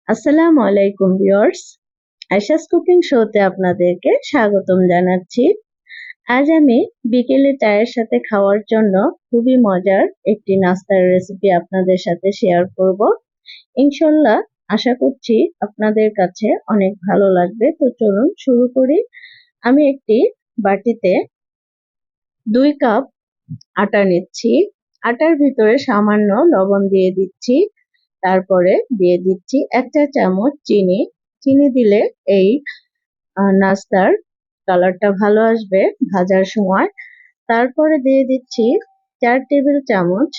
আসসালামু আলাইকুম viewers, Ayesha's cooking শোতে আপনাদেরকে স্বাগতম জানাচ্ছি। আজ আমি বিকেলে চায়ের সাথে খাওয়ার জন্য খুবই মজার একটি নাস্তার রেসিপি আপনাদের সাথে শেয়ার করব। ইনশাল্লাহ আশা করছি আপনাদের কাছে অনেক ভালো লাগবে। তো চলুন শুরু করি। আমি একটি বাটিতে 2 কাপ আটা নিচ্ছি। আটার ভিতরে সামান্য লবণ দিয়ে দিচ্ছি। তারপরে দিয়ে দিচ্ছি 1 চা চামচ চিনি। চিনি দিলে এই নাস্তার কালারটা ভালো আসবে ভাজার সময়। তারপরে দিয়ে দিচ্ছি 4 টেবিল চামচ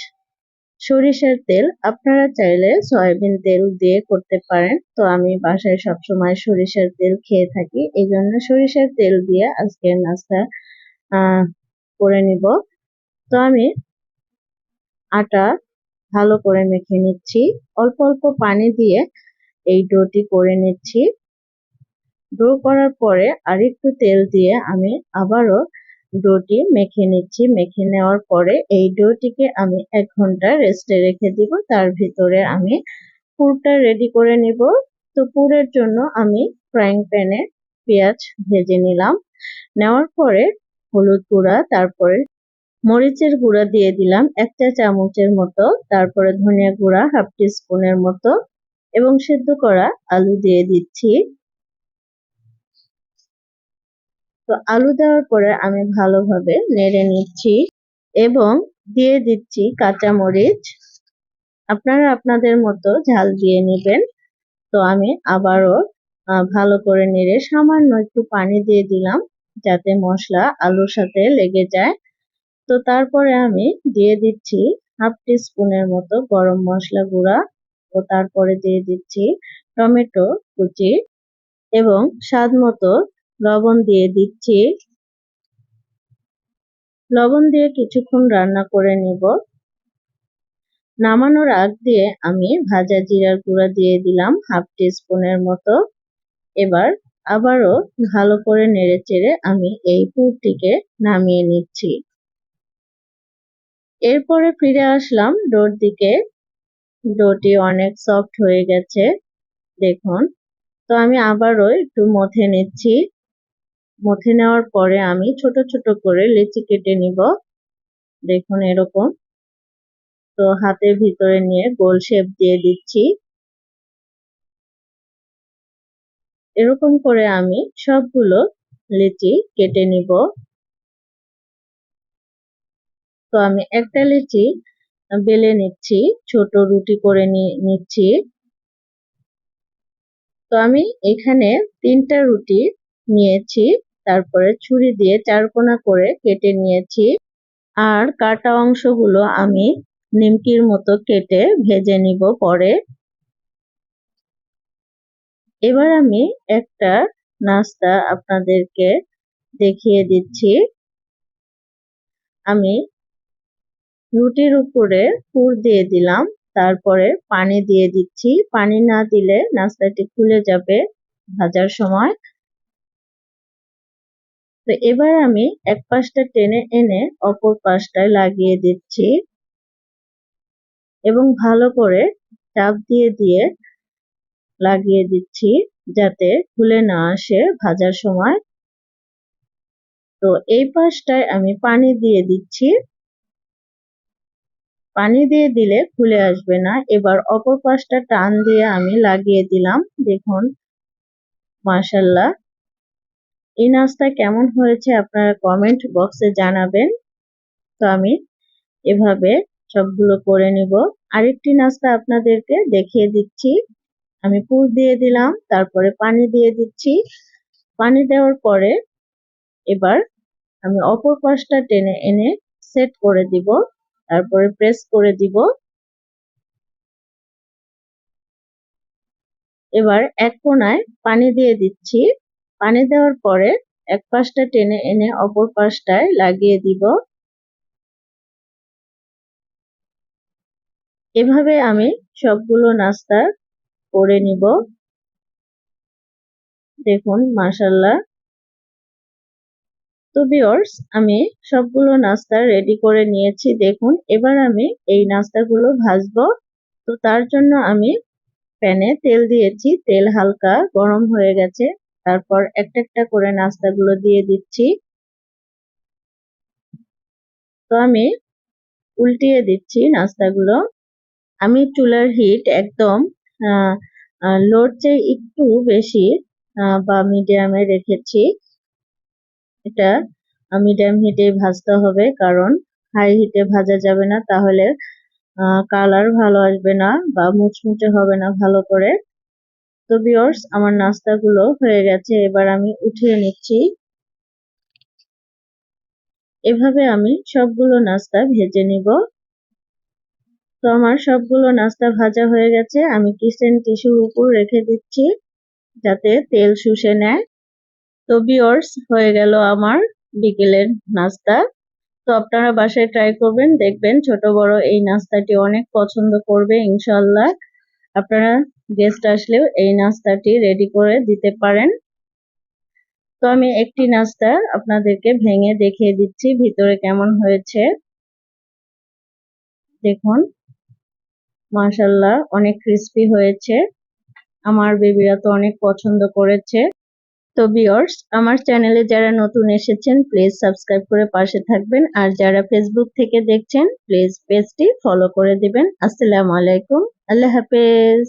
সরিষার তেল। আপনারা চাইলে সয়াবিন তেল দিয়ে করতে পারেন। তো আমি বাসায় সবসময় সরিষার তেল খেয়ে থাকি, এই জন্য সরিষার তেল দিয়ে আজকের নাস্তা করে নিব। তো আমি আটা ভালো করে মেখে নিচ্ছি। অল্প অল্প পানি দিয়ে এই ডোটি করে নিচ্ছি। ডো করার পরে আরেকটু তেল দিয়ে আমি আবারও ডোটি মেখে নিচ্ছি। মেখে নেওয়ার পরে এই ডোটিকে আমি 1 ঘন্টা রেস্টে রেখে দিব। তার ভিতরে আমি পুরটা রেডি করে নিব। তো পুরের জন্য আমি ফ্রাইং প্যানে পেঁয়াজ ভেজে নিলাম। নেওয়ার পরে হলুদ গুঁড়া, তারপরে মরিচের গুঁড়া দিয়ে দিলাম 1 চা চামচের মতো, তারপরে ধনিয়া গুঁড়া 1/2 টিস্পুনের মতো এবং সেদ্ধ করা আলু দিয়ে দিচ্ছি। তো আলু দেওয়ার পরে আমি ভালোভাবে নেড়ে নিচ্ছি এবং দিয়ে দিচ্ছি কাঁচামরিচ। আপনারা আপনাদের মতো ঝাল দিয়ে নেবেন। তো আমি আবারও ভালো করে নেড়ে সামান্য একটু পানি দিয়ে দিলাম যাতে মশলা আলুর সাথে লেগে যায়। তো তারপরে আমি দিয়ে দিচ্ছি 1/2 টিস্পুনের মতো গরম মশলা গুঁড়া ও তারপরে দিয়ে দিচ্ছি টমেটো কুচি এবং স্বাদ মতো লবণ দিয়ে দিচ্ছি। লবণ দিয়ে কিছুক্ষণ রান্না করে নিব। নামানোর আগ দিয়ে আমি ভাজা জিরার গুঁড়া দিয়ে দিলাম 1/2 টিস্পুনের মতো। এবার আবারও ভালো করে নেড়েচেড়ে আমি এই পুরটিকে নামিয়ে নিচ্ছি। এরপরে ফিরে আসলাম ডোর দিকে। ডোটি অনেক সফট হয়ে গেছে দেখুন। তো আমি আবারও একটু মথে নিচ্ছি। মথে নেওয়ার পরে আমি ছোট ছোট করে লেচি কেটে নিব। দেখুন এরকম। তো হাতের ভিতরে নিয়ে গোল শেপ দিয়ে দিচ্ছি। এরকম করে আমি সবগুলো লিচি কেটে নিব। তো আমি একটা লিচি বেলে নিচ্ছি, ছোট রুটি করে নিচ্ছি। তো আমি এখানে 3টা রুটি নিয়েছি, তারপরে ছুরি দিয়ে 4 কোনা করে কেটে নিয়েছি। আর কাটা অংশগুলো আমি নিমকির মতো কেটে ভেজে নিব পরে। এবার আমি একটা নাস্তা আপনাদেরকে দেখিয়ে দিচ্ছি। আমি রুটির উপরে পুর দিয়ে দিলাম, তারপরে পানি দিয়ে দিচ্ছি। পানি না দিলে নাস্তাটি খুলে যাবে ভাজার সময়। তো এবার আমি এক পাশটা টেনে এনে অপর পাশটায় লাগিয়ে দিচ্ছি এবং ভালো করে চাপ দিয়ে দিয়ে লাগিয়ে দিচ্ছি যাতে খুলে না আসে ভাজার সময়। তো এই পাশটায় আমি পানি দিয়ে দিচ্ছি। পানি দিয়ে দিলে খুলে আসবে না। এবার অপর পাশটা টান দিয়ে আমি লাগিয়ে দিলাম। দেখুন মাশাআল্লাহ। এই নাস্তা কেমন হয়েছে আপনারা কমেন্ট বক্সে জানাবেন। তো আমি এভাবে সবগুলো করে নিব। আরেকটি নাস্তা আপনাদেরকে দেখিয়ে দিচ্ছি। আমি পুর দিয়ে দিলাম, তারপরে পানি দিয়ে দিচ্ছি। পানি দেওয়ার পরে এবার আমি অপর পাশটা টেনে এনে সেট করে দিব, তারপরে প্রেস করে দিব। এবার এক কোণায় পানি দিয়ে দিচ্ছি। পানি দেওয়ার পরে এক পাশটা টেনে এনে অপর পাশটায় লাগিয়ে দিব। এভাবে আমি সবগুলো নাস্তা করে নিব। দেখুন মাশাআল্লাহ। তো ভিউয়ার্স, আমি সবগুলো নাস্তা রেডি করে নিয়েছি দেখুন। এবার আমি এই নাস্তাগুলো ভাজবো। তো তার জন্য আমি প্যানে তেল দিয়েছি, তেল হালকা গরম হয়ে গেছে। তারপর একটা একটা করে নাস্তাগুলো দিয়ে দিচ্ছি। তো আমি উল্টিয়ে দিচ্ছি নাস্তাগুলো। আমি চুলার হিট একদম লোর চেয়ে একটু বেশি বা মিডিয়ামে রেখেছি। এটা মিডিয়াম হিটে ভাজতে হবে, কারণ হাই হিটে ভাজা যাবে না, তাহলে কালার ভালো আসবে না বা মুচমুচে হবে না ভালো করে। তো ভিউয়ার্স, আমার নাস্তাগুলো হয়ে গেছে, এবার আমি উঠিয়ে নিচ্ছি। এভাবে আমি সবগুলো নাস্তা ভেজে নিব। তো আমার সবগুলো নাস্তা ভাজা হয়ে গেছে, আমি কিচেন টিস্যুর উপর রেখে দিচ্ছি যাতে তেল শুষে নেয়। তো ভিউয়ার্স, হয়ে গেল আমার বিকেলের নাস্তা। তো আপনারা বাসায় ট্রাই করবেন, দেখবেন ছোট বড় এই নাস্তাটি অনেক পছন্দ করবে ইনশাল্লাহ। আপনারা গেস্ট আসলেও এই নাস্তাটি রেডি করে দিতে পারেন। তো আমি একটি নাস্তা আপনাদেরকে ভেঙে দেখিয়ে দিচ্ছি ভিতরে কেমন হয়েছে। দেখুন, মাশাআল্লাহ অনেক ক্রিস্পি হয়েছে। আমার বেবিরা তো অনেক পছন্দ করেছে। তো ভিউয়ার্স, আমার চ্যানেলে যারা নতুন এসেছেন প্লিজ সাবস্ক্রাইব করে পাশে থাকবেন, আর যারা ফেসবুক থেকে দেখছেন প্লিজ পেজটি ফলো করে দিবেন। আসসালামু আলাইকুম, আল্লাহ হাফেজ।